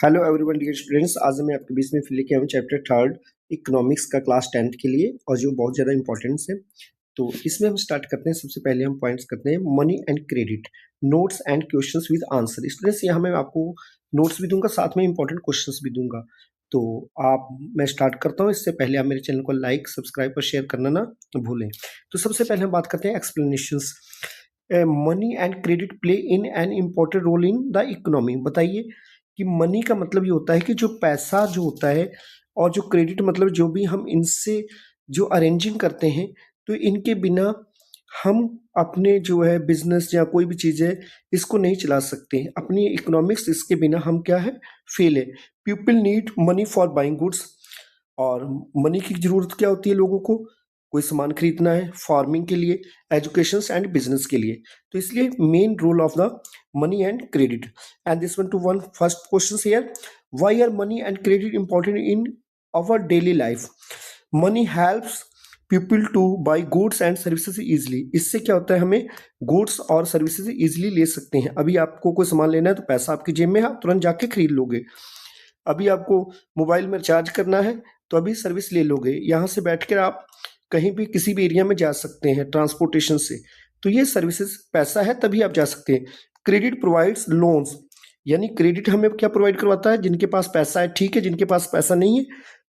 Hello everyone dear students, आज मैं आपके बीच में फिर लेके आया हूँ चैप्टर थर्ड इकोनॉमिक्स का क्लास 10th के लिए, और जो बहुत ज़्यादा इंपॉर्टेंस है। तो इसमें हम स्टार्ट करते हैं। सबसे पहले हम पॉइंट्स करते हैं money and credit, notes and questions with answer. Students यहाँ मैं आपको नोट्स भी दूंगा, साथ में इंपॉर्टेंट क्वेश्चंस भी दूंगा। तो मैं स्टार्ट करता हूँ। इससे पहले आप मेरे चैनल को लाइक, सब्सक्राइब और शेयर करना ना भूलें। तो सबसे पहले हम बात करते हैं explanations. Money and credit play in an important role in the economy. बताइए कि मनी का मतलब ये होता है कि जो पैसा जो होता है, और जो क्रेडिट मतलब जो भी हम इनसे जो अरेंजिंग करते हैं, तो इनके बिना हम अपने जो है बिजनेस या कोई भी चीज़ है इसको नहीं चला सकते। अपनी इकोनॉमिक्स इसके बिना हम क्या है, फेल है। People need money for buying goods, और मनी की ज़रूरत क्या होती है लोगों को, कोई सामान खरीदना है, फार्मिंग के लिए, एजुकेशन एंड बिजनेस के लिए। तो इसलिए main role of the money and credit. And this one two one first question here, why are money and credit important in our daily life? Money helps people to buy goods and services easily. इससे क्या होता है, हमें goods और services easily ले सकते हैं। अभी आपको कोई सामान लेना है तो पैसा आपकी जेब में है, आप तुरंत जाके खरीद लोगे। अभी आपको मोबाइल में रिचार्ज करना है तो अभी सर्विस ले लोगे। यहाँ से बैठकर आप कहीं भी किसी भी एरिया में जा सकते हैं ट्रांसपोर्टेशन से। तो ये सर्विसेज पैसा है तभी आप जा सकते हैं। क्रेडिट प्रोवाइड्स लोन्स, यानी क्रेडिट हमें क्या प्रोवाइड करवाता है, जिनके पास पैसा है ठीक है, जिनके पास पैसा नहीं है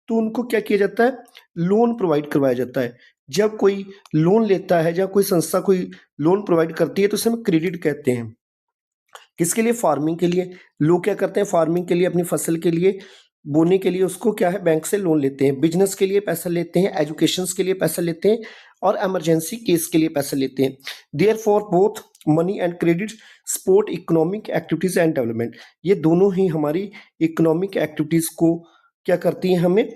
तो उनको क्या किया जाता है, लोन प्रोवाइड करवाया जाता है। जब कोई लोन लेता है या कोई संस्था कोई लोन प्रोवाइड करती है तो उसे हम क्रेडिट कहते हैं। किसके लिए? फार्मिंग के लिए। लोग क्या करते हैं, फार्मिंग के लिए, अपनी फसल के लिए बोने के लिए उसको क्या है, बैंक से लोन लेते हैं। बिजनेस के लिए पैसा लेते हैं, एजुकेशन के लिए पैसा लेते हैं, और इमरजेंसी केस के लिए पैसा लेते हैं। Therefore both money and credit support economic activities and development. ये दोनों ही हमारी इकोनॉमिक एक्टिविटीज को क्या करती हैं, हमें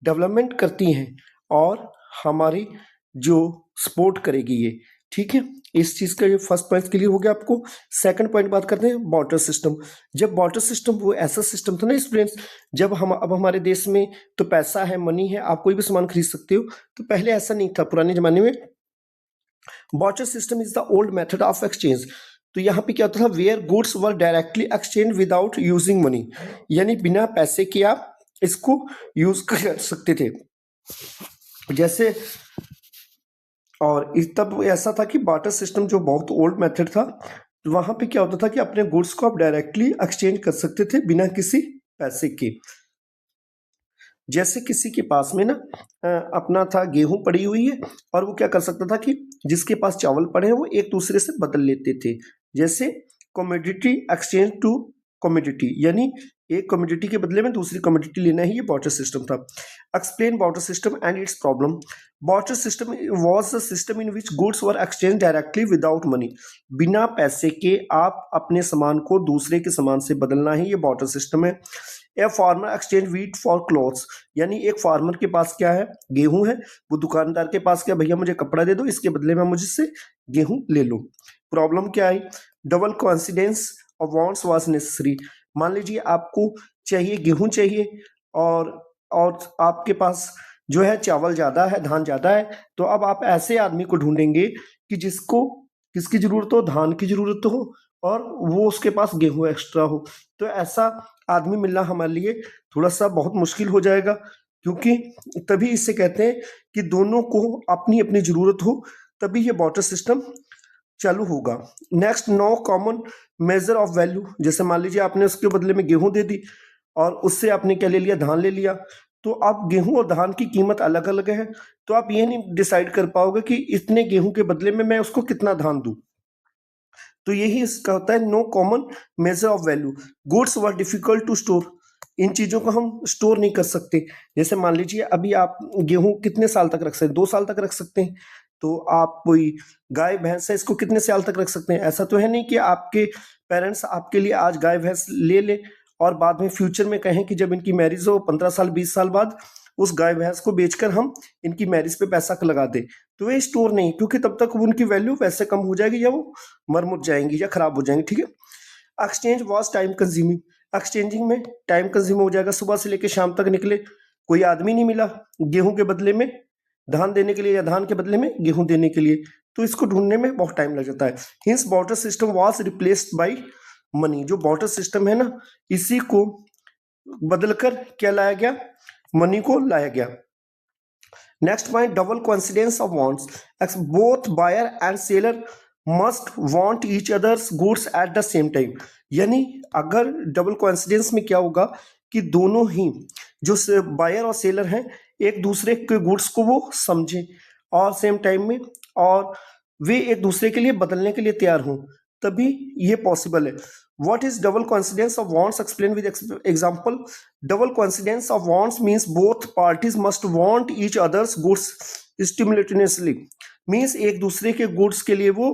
डेवलपमेंट करती हैं, और हमारी जो सपोर्ट करेगी ये। ठीक है, इस चीज़ का ये फर्स्ट पॉइंट क्लियर हो गया आपको। सेकंड पॉइंट बात करते हैं वाटर सिस्टम। जब वाटर सिस्टम वो ऐसा सिस्टम था ना स्टूडेंट्स, जब हम अब हमारे देश में तो पैसा है, मनी है, आप कोई भी सामान खरीद सकते हो। तो पहले ऐसा नहीं था, पुराने जमाने में barter system is the old method of exchange. तो यहाँ पे क्या होता था, where goods were directly exchange without using money, यानी बिना पैसे के आप इसको यूज कर सकते थे। जैसे और तब ऐसा था कि बार्टर सिस्टम जो बहुत ओल्ड मेथड था, वहां पे क्या होता था कि अपने गुड्स को आप डायरेक्टली एक्सचेंज कर सकते थे बिना किसी पैसे के। जैसे किसी के पास में ना अपना था गेहूं पड़ी हुई है, और वो क्या कर सकता था कि जिसके पास चावल पड़े हैं वो एक दूसरे से बदल लेते थे। जैसे कमोडिटी एक्सचेंज टू कमोडिटी, यानी एक कमोडिटी के बदले में दूसरी कमोडिटी लेना ही ये बार्टर सिस्टम था। Explain barter system and it's problem. Barter system was the system in which goods were exchange directly without money. बिना पैसे के आप अपने सामान को दूसरे के सामान से बदलना ही ये बार्टर सिस्टम है। A farmer exchange wheat for clothes, यानी एक फार्मर के पास क्या है, गेहूं है, वो दुकानदार के पास क्या, भैया मुझे कपड़ा दे दो, इसके बदले में मुझसे गेहूं ले लो। प्रॉब्लम क्या आई, double coincidence of wants was necessary. मान लीजिए आपको चाहिए, गेहूं चाहिए, और आपके पास जो है चावल ज़्यादा है, धान ज़्यादा है, तो अब आप ऐसे आदमी को ढूंढेंगे कि जिसको किसकी ज़रूरत हो, धान की ज़रूरत हो, और वो उसके पास गेहूं एक्स्ट्रा हो। तो ऐसा आदमी मिलना हमारे लिए थोड़ा सा बहुत मुश्किल हो जाएगा, क्योंकि तभी इसे कहते हैं कि दोनों को अपनी अपनी ज़रूरत हो, तभी ये बार्टर सिस्टम चालू होगा। Next, no common measure of value. जैसे मान लीजिए आपने उसके बदले में गेहूं दे दी, और उससे आपने क्या ले लिया, धान ले लिया। तो अब गेहूं और धान की कीमत अलग अलग है, तो आप ये नहीं डिसाइड कर पाओगे कि इतने गेहूं के बदले में मैं उसको कितना धान दूं। तो यही इसका होता है no common measure of value. Goods were difficult to store, इन चीज़ों को हम स्टोर नहीं कर सकते। जैसे मान लीजिए अभी आप गेहूं कितने साल तक रख सकते हैं, 2 साल तक रख सकते हैं। तो आप कोई गाय भैंस है, इसको कितने साल तक रख सकते हैं? ऐसा तो है नहीं कि आपके पेरेंट्स आपके लिए आज गाय भैंस ले ले और बाद में फ्यूचर में कहें कि जब इनकी मैरिज हो 15 साल 20 साल बाद उस गाय भैंस को बेचकर हम इनकी मैरिज पे पैसा लगा दें। तो ये स्टोर नहीं, क्योंकि तब तक उनकी वैल्यू वैसे कम हो जाएगी या वो मर मुट जाएंगी या खराब हो जाएंगी। ठीक है, exchange was time consuming. Exchanging में टाइम कंज्यूम हो जाएगा, सुबह से लेकर शाम तक निकले, कोई आदमी नहीं मिला गेहूं के बदले में धान देने के लिए या धान के बदले में गेहूं देने के लिए, तो इसको ढूंढने में बहुत टाइम लग जाता है। Hints barter system was replaced by money. जो बार्टर सिस्टम है ना, इसी को बदलकर क्या लाया गया, मनी को लाया गया। Next point, double coincidence of wants, both buyer and seller must want each others goods at the same time. यानी अगर डबल कोइंसिडेंस में क्या होगा कि दोनों ही जो बायर और सेलर हैं एक दूसरे के गुड्स को वो समझें और सेम टाइम में, और वे एक दूसरे के लिए बदलने के लिए तैयार हों, तभी ये पॉसिबल है। What is double coincidence of wants? Explain with example. Double coincidence of wants means both parties must want each other's goods simultaneously. Means एक दूसरे के गुड्स के लिए वो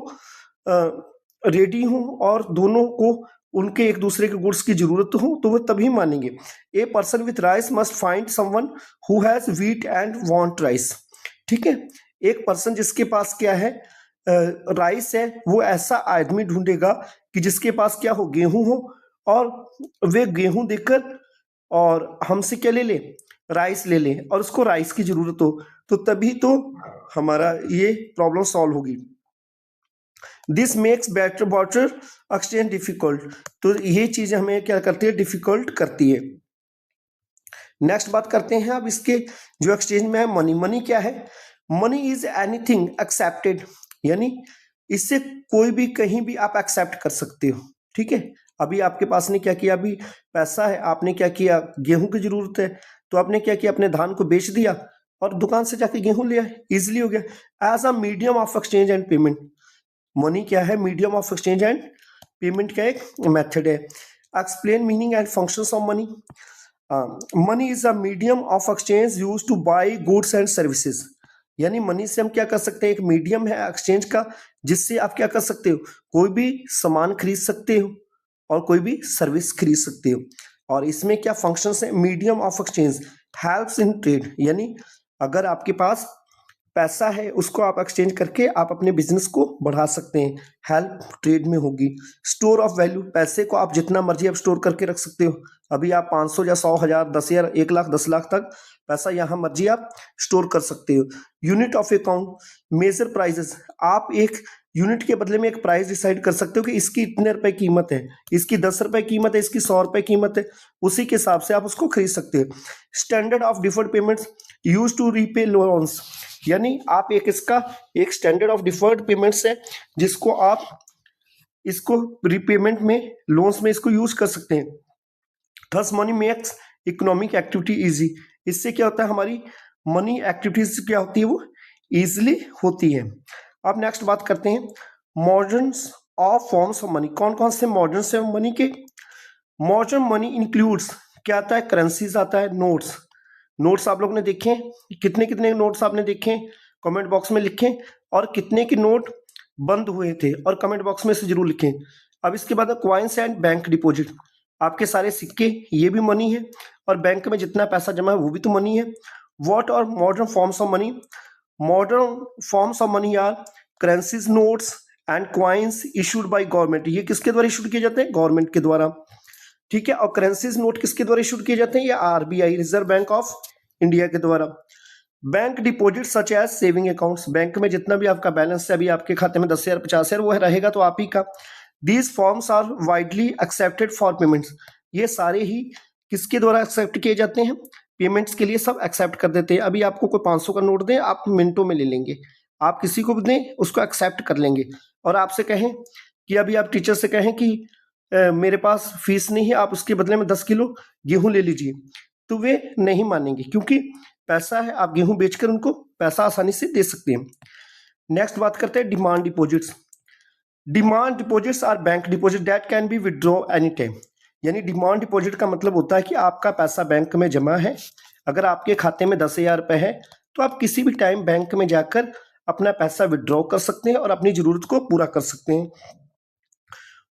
रेडी हो और दोनों को उनके एक दूसरे के गुड्स की जरूरत हो तो वो तभी मानेंगे। A person with rice must find someone who has wheat and want rice. ठीक है, एक पर्सन जिसके पास क्या है, राइस है, वो ऐसा आदमी ढूंढेगा कि जिसके पास क्या हो, गेहूं हो, और वे गेहूं देकर और हमसे क्या ले ले, राइस ले ले, और उसको राइस की जरूरत हो, तो तभी तो हमारा ये प्रॉब्लम सॉल्व होगी। This makes better water exchange difficult. तो ये चीज हमें क्या करती है, डिफिकल्ट करती है। नेक्स्ट बात करते हैं अब इसके जो एक्सचेंज में है मनी। मनी क्या है, मनी इज एनीथिंग एक्सेप्टेड, यानी इससे कोई भी कहीं भी आप एक्सेप्ट कर सकते हो। ठीक है, अभी आपके पास ने क्या किया, अभी पैसा है, आपने क्या किया, गेहूं की जरूरत है, तो आपने क्या किया, अपने धान को बेच दिया और दुकान से जाके गेहूं लिया, इजिली हो गया। As a medium of exchange and payment, money क्या है, medium of exchange and payment का एक मेथड है। Explain meaning and functions of money. Money is a medium of exchange use to buy goods and services. यानी money से हम क्या कर सकते हैं, एक मीडियम है एक्सचेंज का, जिससे आप क्या कर सकते हो, कोई भी सामान खरीद सकते हो और कोई भी सर्विस खरीद सकते हो। और इसमें क्या फंक्शंस है, medium of exchange helps in trade, यानी अगर आपके पास पैसा है उसको आप एक्सचेंज करके आप अपने बिजनेस को बढ़ा सकते हैं, हेल्प ट्रेड में होगी। स्टोर ऑफ वैल्यू, पैसे को आप जितना मर्जी आप स्टोर करके रख सकते हो। अभी आप 500 या 100 हजार 10,000 1 लाख 10 लाख तक पैसा यहाँ मर्जी आप स्टोर कर सकते हो। Unit of account, measure prices, आप एक यूनिट के बदले में एक प्राइस डिसाइड कर सकते हो कि इसकी इतने रुपए कीमत है, इसकी 10 रुपए कीमत है, इसकी 100 रुपए कीमत है, उसी के हिसाब से आप उसको खरीद सकते हो। Standard of deferred payments use to repay loans, यानी आप एक इसका एक स्टैंडर्ड ऑफ डिफर्ड पेमेंट्स है जिसको आप इसको रिपेमेंट में, लोन्स में इसको यूज कर सकते हैं। Thus money makes economic activity easy, इससे क्या होता है, हमारी मनी एक्टिविटीज क्या होती है, वो इजिली होती है। अब नेक्स्ट बात करते हैं मॉडर्न्स ऑफ फॉर्म्स ऑफ मनी। कौन कौन से मॉडर्न्स है मनी के। मॉडर्न मनी इंक्लूड्स, क्या आता है, करेंसीज आता है, नोट्स। नोट्स आप लोगों ने देखे, कितने कितने नोट्स आपने देखे, कमेंट बॉक्स में लिखें, और कितने के नोट बंद हुए थे और कमेंट बॉक्स में से जरूर लिखें। अब इसके बाद क्वाइंस एंड बैंक डिपॉजिट, आपके सारे सिक्के ये भी मनी है, और बैंक में जितना पैसा जमा है वो भी तो मनी है। What are modern forms of money. Modern forms of money are currencies, notes and coins issued by government, ये किसके द्वारा इशूड किए जाते हैं, गवर्नमेंट के द्वारा। ठीक है, और करेंसीज नोट किसके द्वारा इशूड किए जाते हैं, ये RBI, reserve bank of India के द्वारा। Bank deposit such as saving accounts, bank में जितना भी आपका बैलेंस है, अभी आपके खाते में 10,000 50,000 वो रहेगा तो आप ही का। These forms are widely accepted for payments, ये सारे ही किसके द्वारा एक्सेप्ट किए जाते हैं, पेमेंट्स के लिए सब एक्सेप्ट कर देते हैं। अभी आपको कोई 500 का नोट दें, आप मिनटों में ले लेंगे, आप किसी को भी दें उसको एक्सेप्ट कर लेंगे। और आपसे कहें कि अभी आप टीचर से कहें कि मेरे पास फीस नहीं है, आप उसके बदले में 10 किलो गेहूं ले लीजिए, तो वे नहीं मानेंगे, क्योंकि पैसा है, आप गेहूं बेचकर उनको पैसा आसानी से दे सकते हैं। नेक्स्ट बात करते हैं demand deposits. Demand deposits are bank deposit that can be withdraw any time, यानी डिमांड डिपॉजिट का मतलब होता है कि आपका पैसा बैंक में जमा है, अगर आपके खाते में 10,000 रुपए है तो आप किसी भी टाइम बैंक में जाकर अपना पैसा विड्रॉ कर सकते हैं और अपनी जरूरत को पूरा कर सकते हैं।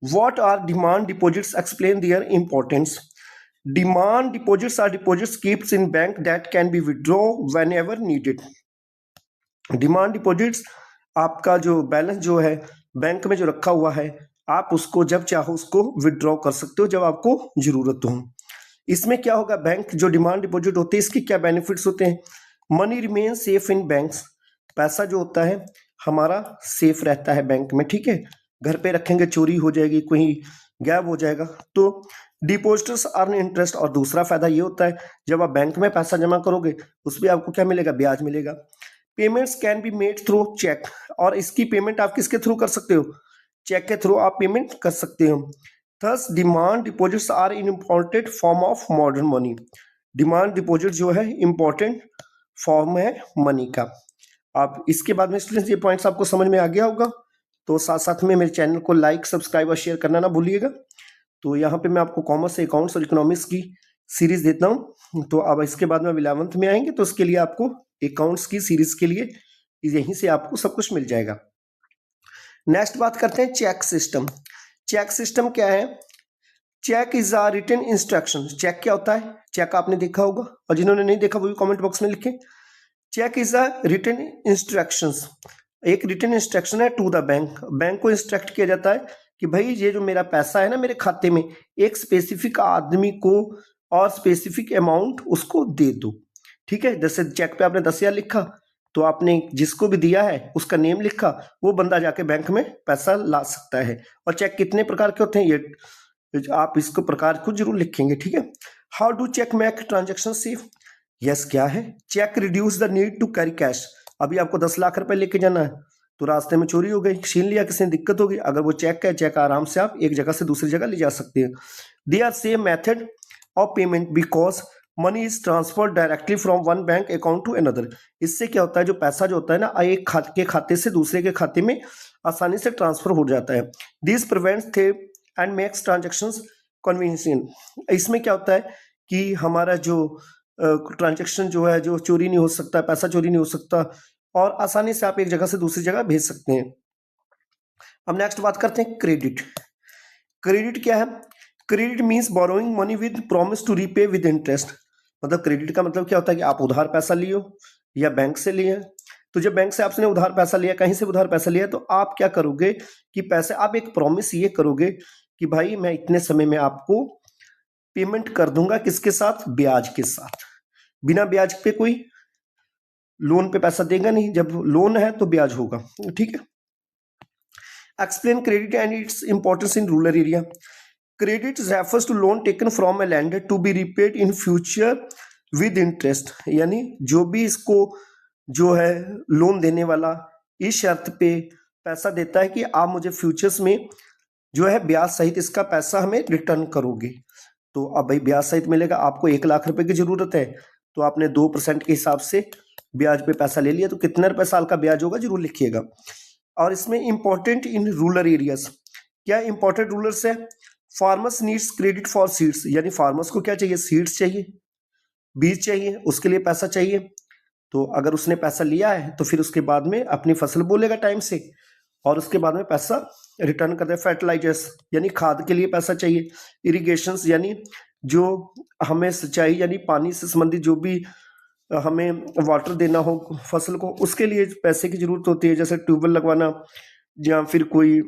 What are demand deposits? Explain their importance. Demand deposits are deposits kept in bank that can be withdrawn whenever needed. Demand deposits आपका जो बैलेंस जो है बैंक में जो रखा हुआ है, आप उसको जब चाहो उसको विड्रॉ कर सकते हो जब आपको जरूरत हो। इसमें क्या होगा, बैंक जो डिमांड डिपॉजिट होते हैं इसके क्या बेनिफिट्स होते हैं। Money remain safe in banks, पैसा जो होता है हमारा सेफ रहता है बैंक में। ठीक है, घर पे रखेंगे चोरी हो जाएगी, कोई गायब हो जाएगा, तो डिपॉजिटर्स अर्न इंटरेस्ट, और दूसरा फायदा ये होता है जब आप बैंक में पैसा जमा करोगे उस पर आपको क्या मिलेगा, ब्याज मिलेगा। Payments can be made through cheque, और इसकी पेमेंट आप किसके थ्रू कर सकते हो, चेक के थ्रू आप पेमेंट कर सकते हो। Thus demand deposits are in important form of modern money. Demand deposit जो है इम्पोर्टेंट फॉर्म है मनी का। आप इसके बाद में स्टूडेंट्स ये पॉइंट्स आपको समझ में आ गया होगा, तो साथ साथ में मेरे चैनल को लाइक सब्सक्राइब और शेयर करना ना भूलिएगा। तो यहाँ पे मैं आपको कॉमर्स, अकाउंट्स और इकोनॉमिक्स की सीरीज देता हूँ। तो अब इसके बाद में 11th में आएंगे तो उसके लिए आपको अकाउंट्स की सीरीज के लिए यहीं से आपको सब कुछ मिल जाएगा। नेक्स्ट बात करते हैं चेक सिस्टम। चेक सिस्टम क्या है? Cheque is a written instruction. Cheque क्या होता है? चेक आपने देखा होगा, और जिन्होंने नहीं देखा वो भी कमेंट बॉक्स में लिखें। Cheque is a written instructions, एक रिटन इंस्ट्रक्शन है टू द बैंक। बैंक को इंस्ट्रक्ट किया जाता है कि भाई ये जो मेरा पैसा है ना मेरे खाते में, एक स्पेसिफिक आदमी को और स्पेसिफिक अमाउंट उसको दे दो। ठीक है, जैसे चेक पे आपने 10,000 लिखा तो आपने जिसको भी दिया है उसका नेम लिखा, वो बंदा जाके बैंक में पैसा ला सकता है। और चेक कितने प्रकार के होते हैं ये आप इसको प्रकार को जरूर लिखेंगे। ठीक है, how do cheque make transaction safe? Yes, क्या है? Cheque reduce the need to carry cash. अभी आपको 10 लाख रुपए लेके जाना है तो रास्ते में चोरी हो गई, छीन लिया किसी ने, दिक्कत होगी। अगर वो चेक है, चेक आराम से आप एक जगह से दूसरी जगह ले जा सकते हैं। They are same method of payment because money is transfer directly from one bank account to another. इससे क्या होता है, जो पैसा जो होता है ना, एक खाते के खाते से दूसरे के खाते में आसानी से ट्रांसफर हो जाता है। This prevents theft and makes transactions convenient. इसमें क्या होता है कि हमारा जो ट्रांजेक्शन जो है, जो चोरी नहीं हो सकता, पैसा चोरी नहीं हो सकता, और आसानी से आप एक जगह से दूसरी जगह भेज सकते हैं। अब नेक्स्ट बात करते हैं क्रेडिट। क्रेडिट क्या है? Credit means borrowing money with promise to repay with interest. मतलब क्रेडिट का मतलब क्या होता है कि आप उधार पैसा लियो या बैंक से लिए, तो जब बैंक से आपने उधार पैसा लिया, कहीं से उधार पैसा लिया, तो आप क्या करोगे कि पैसे आप एक प्रॉमिस ये करोगे कि भाई मैं इतने समय में आपको पेमेंट कर दूंगा। किसके साथ? ब्याज के साथ। बिना ब्याज पे कोई लोन पे पैसा देगा नहीं, जब लोन है तो ब्याज होगा। ठीक है। Explain credit and its importance in rural area. Credit refers to loan taken from a lender to be repaid in future with interest. यानी जो भी इसको जो है लोन देने वाला इस शर्त पे पैसा देता है कि आप मुझे फ्यूचर्स में जो है ब्याज सहित इसका पैसा हमें रिटर्न करोगे। तो अब भाई ब्याज सहित मिलेगा। आपको 1 लाख रुपए की जरूरत है तो आपने 2% के हिसाब से ब्याज पे पैसा ले लिया, तो कितना रुपए साल का ब्याज होगा जरूर लिखिएगा। और इसमें इंपॉर्टेंट इन रूरल एरियाज, क्या इंपॉर्टेंट रूरल्स है? Farmers needs credit for seeds, यानी फार्मर्स को क्या चाहिए? सीड्स चाहिए, बीज चाहिए, उसके लिए पैसा चाहिए। तो अगर उसने पैसा लिया है तो फिर उसके बाद में अपनी फसल बोलेगा टाइम से, और उसके बाद में पैसा रिटर्न कर दे। फर्टिलाइजर्स यानी खाद के लिए पैसा चाहिए। इरिगेशंस यानी जो हमें सिंचाई यानी पानी से संबंधित जो भी हमें वाटर देना हो फसल को, उसके लिए पैसे की जरूरत होती है, जैसे ट्यूबवेल लगवाना या फिर कोई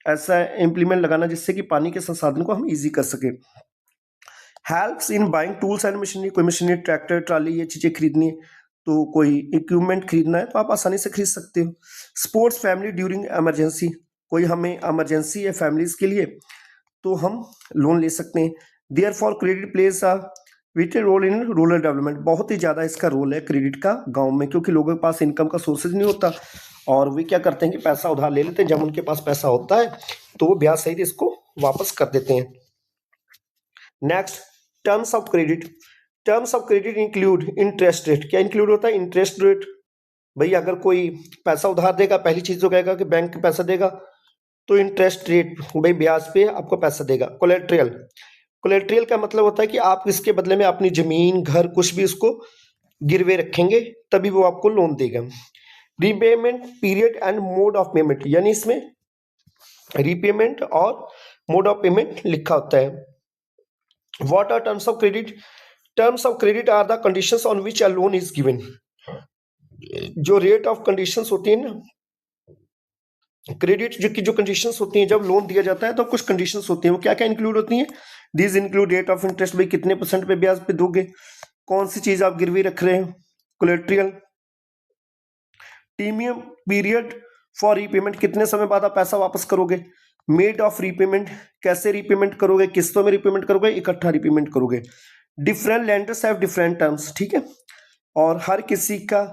ऐसा इम्प्लीमेंट लगाना जिससे कि पानी के संसाधन को हम इजी कर सके। Helps in buying tools and machinery, कोई मशीनरी, ट्रैक्टर, ट्राली, ये चीजें खरीदनी है तो कोई इक्विपमेंट खरीदना है तो आप आसानी से खरीद सकते हो। स्पोर्ट्स फैमिली ड्यूरिंग इमरजेंसी, कोई हमें इमरजेंसी है फैमिलीज के लिए तो हम लोन ले सकते हैं। Therefore credit plays a vital role in rural development, बहुत ही ज़्यादा इसका रोल है क्रेडिट का गांव में, क्योंकि लोगों के पास इनकम का सोर्सेज नहीं होता और वे क्या करते हैं कि पैसा उधार ले लेते हैं। जब उनके पास पैसा होता है तो वो ब्याज सहित इसको वापस कर देते हैं। Next, terms of credit. Terms of credit include interest rate. क्या इंक्लूड होता है? Interest rate. भाई अगर कोई पैसा उधार देगा, पहली चीज तो कहेगा कि बैंक पैसा देगा तो इंटरेस्ट रेट, भाई ब्याज पे आपको पैसा देगा। कोलेट्रियल, कोलेट्रियल का मतलब होता है कि आप इसके बदले में अपनी जमीन, घर, कुछ भी उसको गिरवे रखेंगे तभी वो आपको लोन देगा। Repayment period and mode of payment, यानी इसमें रीपेमेंट और मोड ऑफ पेमेंट लिखा होता है। What are terms of credit? Terms of credit are the conditions on which a loan is given. जो रेट ऑफ कंडीशंस होती है ना, क्रेडिट जो कंडीशंस होती हैं जब लोन दिया जाता है तो कुछ कंडीशंस होती हैं, वो क्या क्या इंक्लूड होती हैं? These include rate of interest, भाई कितने % पे ब्याज पे दोगे, कौन सी चीज आप गिरवी रख रहे हैं, कोलेट्रियल, टीमियम पीरियड फॉर रीपेमेंट, कितने समय बाद आप पैसा वापस करोगे, मेड ऑफ रीपेमेंट, कैसे रीपेमेंट करोगे, किस्तों में रीपेमेंट करोगे, इकट्ठा रीपेमेंट करोगे। Different lenders have different terms, ठीक है, और हर किसी का,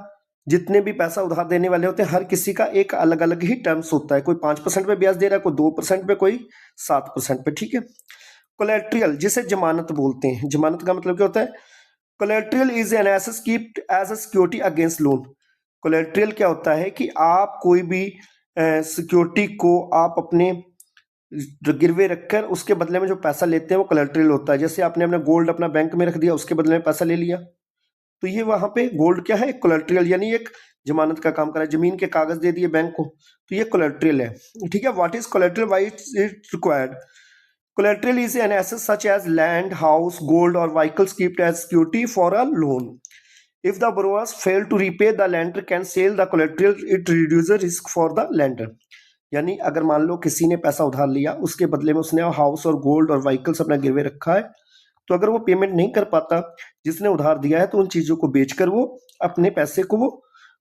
जितने भी पैसा उधार देने वाले होते हैं, हर किसी का एक अलग अलग ही टर्म्स होता है। कोई 5% पे ब्याज दे रहा है, कोई 2% पे, कोई 7% पे, ठीक है। कोलेट्रियल, जिसे जमानत बोलते हैं, जमानत का मतलब क्या होता है? Collateral is an asset kept as a security against loan. Collateral क्या होता है कि आप कोई भी सिक्योरिटी को आप अपने गिरवे रखकर उसके बदले में जो पैसा लेते हैं वो कोलेट्रियल होता है। जैसे आपने अपना गोल्ड अपना बैंक में रख दिया, उसके बदले में पैसा ले लिया, तो ये वहां पे गोल्ड क्या है? कोलेट्रियल, यानी एक जमानत का काम कर रहा है। जमीन के कागज दे दिए बैंक को, तो ये कोलेट्रियल है, ठीक है। What is collateral, why it required? Collateral is an asset such as land, house, gold, or vehicles kept as security for a loan. If the borrowers fail to repay, the lender can sell the collateral. It reduces risk for the lender. यानी अगर मान लो किसी ने पैसा उधार लिया, उसके बदले में उसने हाउस और गोल्ड और व्हीकल्स अपना गिरवे रखा है, तो अगर वो पेमेंट नहीं कर पाता जिसने उधार दिया है, तो उन चीजों को बेचकर वो अपने पैसे को वो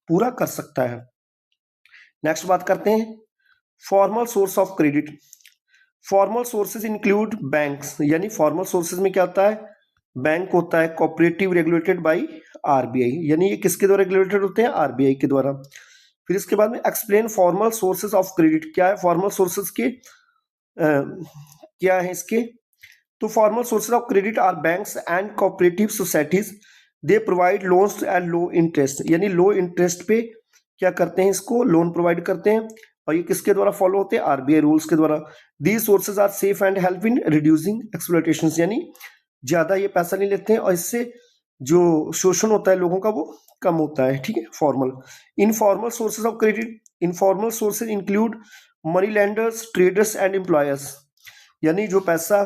पूरा कर सकता है। नेक्स्ट बात करते हैं formal source of credit. Formal sources include banks, यानी फॉर्मल सोर्सेज में क्या होता है? बैंक होता है, कोऑपरेटिव रेगुलेटेड बाय आरबीआई, यानी ये किसके द्वारा रेगुलेटेड होते हैं? आरबीआई के द्वारा। फिर इसके बाद में explain formal sources of credit, क्या है फॉर्मल सोर्सेज के क्या है इसके? तो formal sources of credit are banks and cooperative societies, they provide loans at low interest, यानी लो इंटरेस्ट पे क्या करते हैं? इसको लोन प्रोवाइड करते हैं, और ये किसके द्वारा फॉलो होते हैं? आरबीआई रूल्स के द्वारा। These sources are safe and help in reducing exploitation, यानी ज्यादा ये पैसा नहीं लेते हैं और इससे जो शोषण होता है लोगों का वो कम होता है, ठीक है। Formal informal sources of credit, informal sources include money lenders, traders and employers, यानी जो पैसा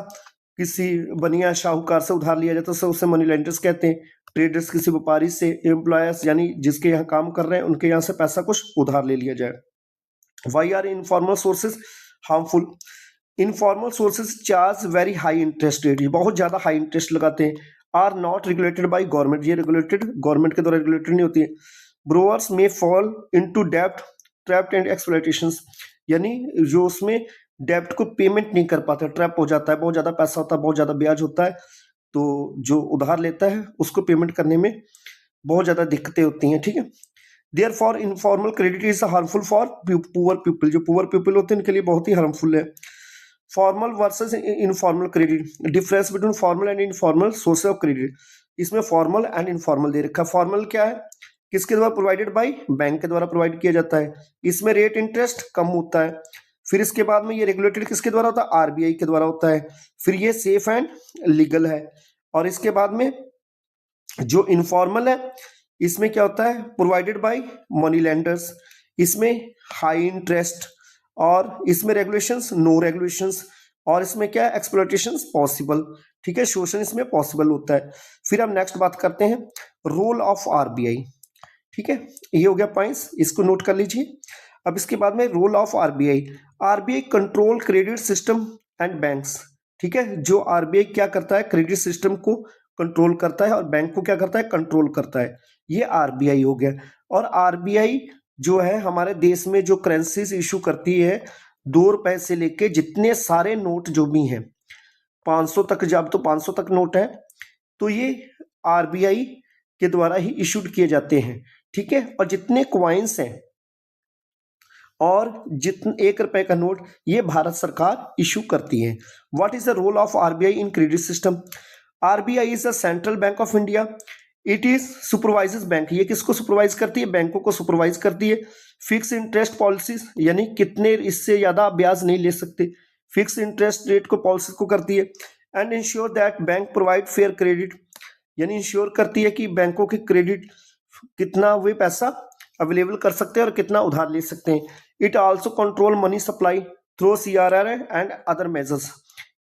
किसी बनिया शाहूकार से उधार लिया जाता है उसे मनी लेंडर्स कहते हैं। ट्रेडर्स किसी व्यापारी से, एम्प्लॉयर्स यानी जिसके यहाँ काम कर रहे हैं उनके यहाँ से पैसा कुछ उधार ले लिया जाए। Why are informal sources harmful? Informal sources charge very high interest rate, बहुत ज्यादा हाई इंटरेस्ट लगाते हैं। Are not regulated by government, ये रेगुलेटेड गवर्नमेंट के द्वारा रेगुलेटेड नहीं होती है। ब्रोअर्स में फॉल इनटू डेब्ट ट्रैप्ड एंड एक्सप्लॉयटेशंस, यानी जो उसमें डेब्ट को पेमेंट नहीं कर पाता, ट्रैप हो जाता है, बहुत ज्यादा पैसा होता है, बहुत ज्यादा ब्याज होता है, तो जो उधार लेता है उसको पेमेंट करने में बहुत ज्यादा दिक्कतें होती हैं, ठीक है। Therefore, informal credit is harmful for poor people, जो poor people होते हैं उनके लिए बहुत ही harmful है। Formal versus informal credit, difference between formal and informal source of credit, इसमें formal and informal दे रखा है। formal क्या है? किसके द्वारा प्रोवाइडेड बाय? बैंक के द्वारा प्रोवाइड किया जाता है, इसमें रेट इंटरेस्ट कम होता है। फिर इसके बाद में ये रेगुलेटेड किसके द्वारा होता है? आरबीआई के द्वारा होता है। फिर ये सेफ एंड लीगल है। और इसके बाद में जो इनफॉर्मल है इसमें क्या होता है? प्रोवाइडेड बाय मनी लेंडर्स, इसमें हाई इंटरेस्ट, और इसमें रेगुलेशंस नो रेगुलेशंस, और इसमें क्या है? एक्सप्लॉयटेशंस पॉसिबल, ठीक है, शोषण इसमें पॉसिबल होता है। फिर हम नेक्स्ट बात करते हैं रोल ऑफ आरबीआई, ठीक है, ये हो गया पॉइंट्स, इसको नोट कर लीजिए। अब इसके बाद में role of RBI, RBI control credit system and banks, ठीक है, जो आरबीआई क्या करता है? क्रेडिट सिस्टम को कंट्रोल करता है और बैंक को क्या करता है? कंट्रोल करता है, ये आरबीआई हो गया। और आरबीआई जो है हमारे देश में जो करेंसीज इशू करती है, 2 रुपए से लेके जितने सारे नोट जो भी हैं 500 तक, जब तो 500 तक नोट है तो ये आरबीआई के द्वारा ही इशूड किए जाते हैं, ठीक है। और जितने क्वाइंस हैं और जितने 1 रुपए का नोट ये भारत सरकार इशू करती है। What is the role of RBI in credit system? RBI is the central bank of India, it is supervises bank, ये किसको सुपरवाइज करती है? बैंकों को सुपरवाइज करती है। फिक्स इंटरेस्ट पॉलिसीज, यानी कितने इससे ज्यादा ब्याज नहीं ले सकते, फिक्स इंटरेस्ट रेट को पॉलिसी को करती है। And ensure that bank provide fair credit, यानी इंश्योर करती है कि बैंकों के क्रेडिट कितना वे पैसा अवेलेबल कर सकते हैं और कितना उधार ले सकते हैं। It also control money supply through CRR and other measures,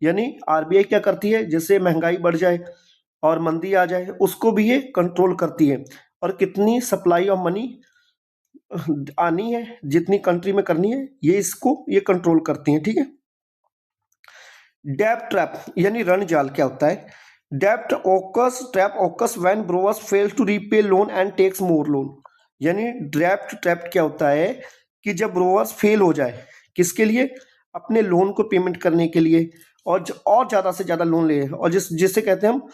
यानी आरबीआई क्या करती है? जैसे महंगाई बढ़ जाए और मंदी आ जाए उसको भी ये कंट्रोल करती है, और कितनी सप्लाई ऑफ मनी आनी है, जितनी कंट्री में करनी है, ये कंट्रोल करती हैं, ठीक है। डेब्ट ट्रैप यानी ऋण जाल क्या होता है? डेब्ट occurs trap occurs when borrowers fail to repay loan and takes more loan, यानी डेब्ट ट्रैप क्या होता है कि जब बोरोवर्स फेल हो जाए, किसके लिए? अपने लोन को पेमेंट करने के लिए और ज़्यादा से ज़्यादा लोन ले, और जिसे कहते हैं हम,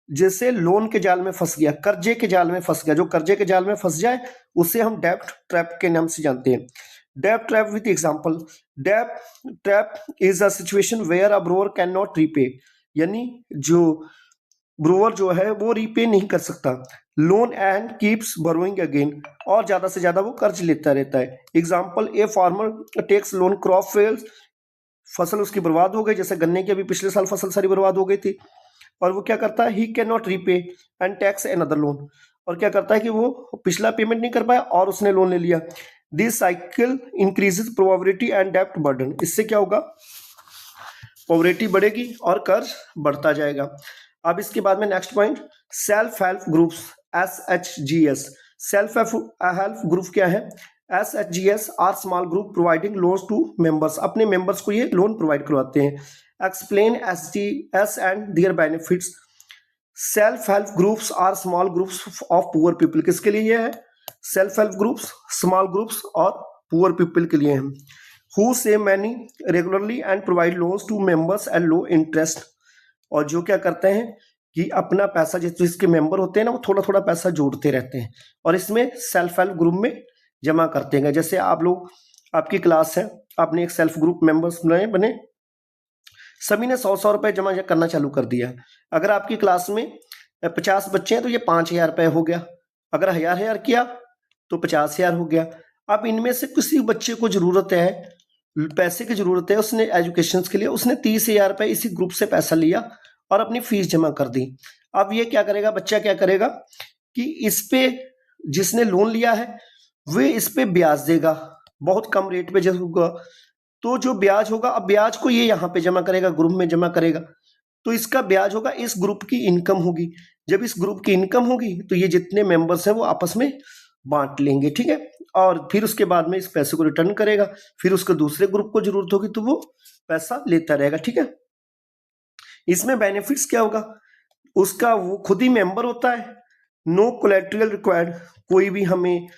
जैसे लोन के जाल में फंस गया, कर्जे के जाल में फंस गया, जो कर्जे के जाल में फंस जाए उसे हम डेब्ट ट्रैप के नाम से जानते हैं। डेब्ट ट्रैप विथ एग्जांपल, डेब्ट trap is a situation where a ब्रोअर can not repay, यानी जो ब्रोअर जो है वो रीपे नहीं कर सकता, loan and keeps borrowing again, और ज्यादा से ज्यादा वो कर्ज लेता रहता है। Example, a farmer takes loan, crop fails, फसल उसकी बर्बाद हो गई, जैसे गन्ने की अभी पिछले साल फसल सारी बर्बाद हो गई थी, और वो क्या करता है, he can not repay and tax another loan, और क्या करता है कि वो पिछला पेमेंट नहीं कर पाया और उसने लोन ले लिया। This cycle increases probability and डेब्ट बर्डन, इससे क्या होगा, पॉवर्टी बढ़ेगी और कर्ज बढ़ता जाएगा। अब इसके बाद में next point, self help groups, SHGS। Self help group क्या है, SHGS are small group providing loans to members, अपने मेंबर्स को ये लोन प्रोवाइड करवाते हैं। Explain SGS and their benefits. Self help groups are small groups of poor people, किसके लिए ये है, self help groups small groups और पुअर पीपल के लिए हैं। Who save money regularly and provide loans to members eight low interest, और जो क्या करते हैं कि अपना पैसा, जिसके मेंबर होते हैं ना, वो थोड़ा थोड़ा पैसा जोड़ते रहते हैं और इसमें सेल्फ हेल्प ग्रुप में जमा करते हैं। जैसे आप लोग, आपकी क्लास है, आपने एक सेल्फ ग्रुप मेंबर्स बने, सभी ने 100-100 रुपए जमा करना चालू कर दिया। अगर आपकी क्लास में 50 बच्चे हैं तो ये 5,000 रुपए हो गया, अगर 1,000 किया तो 50,000 हो गया। अब इनमें से किसी बच्चे को जरूरत है, पैसे की जरूरत है, उसने एजुकेशन के लिए उसने 30,000 रुपए इसी ग्रुप से पैसा लिया और अपनी फीस जमा कर दी। अब ये क्या करेगा, बच्चा क्या करेगा कि इस पे, जिसने लोन लिया है वे इस पे ब्याज देगा, बहुत कम रेट पे जब होगा, तो जो ब्याज होगा, अब ब्याज को ये यहाँ पे जमा करेगा, ग्रुप में जमा करेगा, तो इसका ब्याज होगा, इस ग्रुप की इनकम होगी। जब इस ग्रुप की इनकम होगी तो ये जितने मेंबर्स हैं वो आपस में बांट लेंगे, ठीक है, और फिर उसके बाद में इस पैसे को रिटर्न करेगा, फिर उसको दूसरे ग्रुप को जरूरत होगी तो वो पैसा लेता रहेगा, ठीक है। इसमें बेनिफिट्स क्या होगा, उसका वो खुद ही मेंबर होता है, नो कोलेटरल रिक्वायर्ड, कोई भी हमें,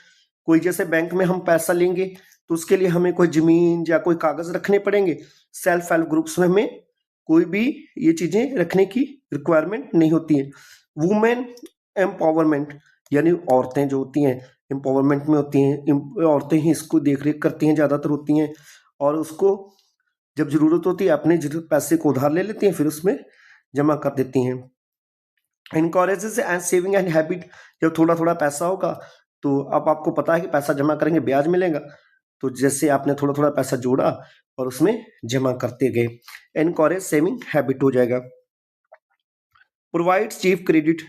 कोई जैसे बैंक में हम पैसा लेंगे तो उसके लिए हमें कोई जमीन या कोई कागज रखने पड़ेंगे, सेल्फ हेल्प ग्रुप्स में हमें कोई भी ये चीजें रखने की रिक्वायरमेंट नहीं होती है। वुमेन एम्पावरमेंट, यानी औरतें जो होती हैं एम्पावरमेंट में होती हैं, औरतें ही इसको देख रेख करती हैं, ज्यादातर होती हैं, और उसको जब जरूरत होती है अपने पैसे को उधार ले लेती हैं, फिर उसमें जमा कर देती हैं। Encourages and saving and habit, जब थोड़ा थोड़ा पैसा होगा तो अब आपको पता है कि पैसा जमा करेंगे ब्याज मिलेगा, तो जैसे आपने थोड़ा थोड़ा पैसा जोड़ा और उसमें जमा करते गए, एनकरेज सेविंग हैबिट हो जाएगा। प्रोवाइड चीफ क्रेडिट,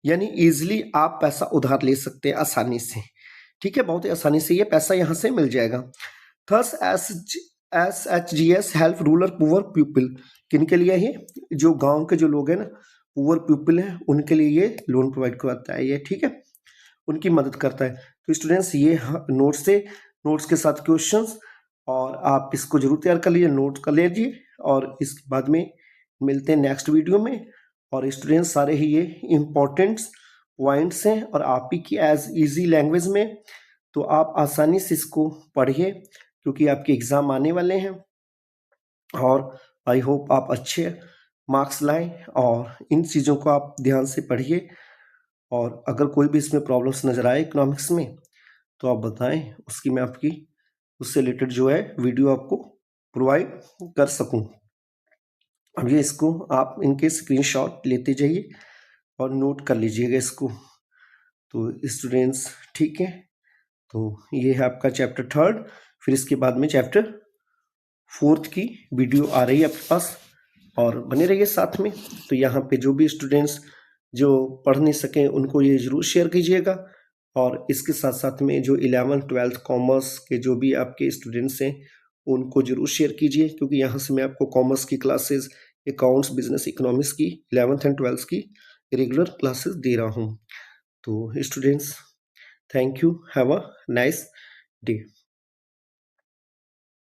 यानी इजिली आप पैसा उधार ले सकते हैं आसानी से, ठीक है, बहुत ही आसानी से ये पैसा यहाँ से मिल जाएगा। Thus SHGS help rural poor people, किन के लिए ये, जो गांव के जो लोग हैं ना, पुअर पीपल हैं, उनके लिए ये लोन प्रोवाइड करवाता है ये, ठीक है, उनकी मदद करता है। तो स्टूडेंट्स ये नोट्स से, नोट्स के साथ क्वेश्चंस, और आप इसको जरूर तैयार कर लीजिए, नोट कर लीजिए, और इसके बाद में मिलते हैं नेक्स्ट वीडियो में। और स्टूडेंट्स सारे ही ये इम्पोर्टेंट पॉइंट्स हैं और आप ही की एज इजी लैंग्वेज में, तो आप आसानी से इसको पढ़िए क्योंकि आपके एग्जाम आने वाले हैं, और आई होप आप अच्छे मार्क्स लाएं, और इन चीज़ों को आप ध्यान से पढ़िए, और अगर कोई भी इसमें प्रॉब्लम्स नज़र आए इकोनॉमिक्स में तो आप बताएं, उसकी मैं आपकी उससे रिलेटेड जो है वीडियो आपको प्रोवाइड कर सकूं। अब ये इसको आप इनके स्क्रीनशॉट लेते जाइए और नोट कर लीजिएगा इसको। तो स्टूडेंट्स ठीक है, तो ये है आपका चैप्टर 3, फिर इसके बाद में चैप्टर 4 की वीडियो आ रही है आपके पास, और बने रहिए साथ में। तो यहाँ पे जो भी स्टूडेंट्स जो पढ़ नहीं सकें उनको ये जरूर शेयर कीजिएगा, और इसके साथ साथ में जो 11th 12th कॉमर्स के जो भी आपके स्टूडेंट्स हैं उनको जरूर शेयर कीजिए, क्योंकि यहाँ से मैं आपको कॉमर्स की क्लासेस, अकाउंट्स, बिजनेस, इकोनॉमिक्स की 11th एंड 12th की रेगुलर क्लासेस दे रहा हूँ। तो students thank you, have a nice day.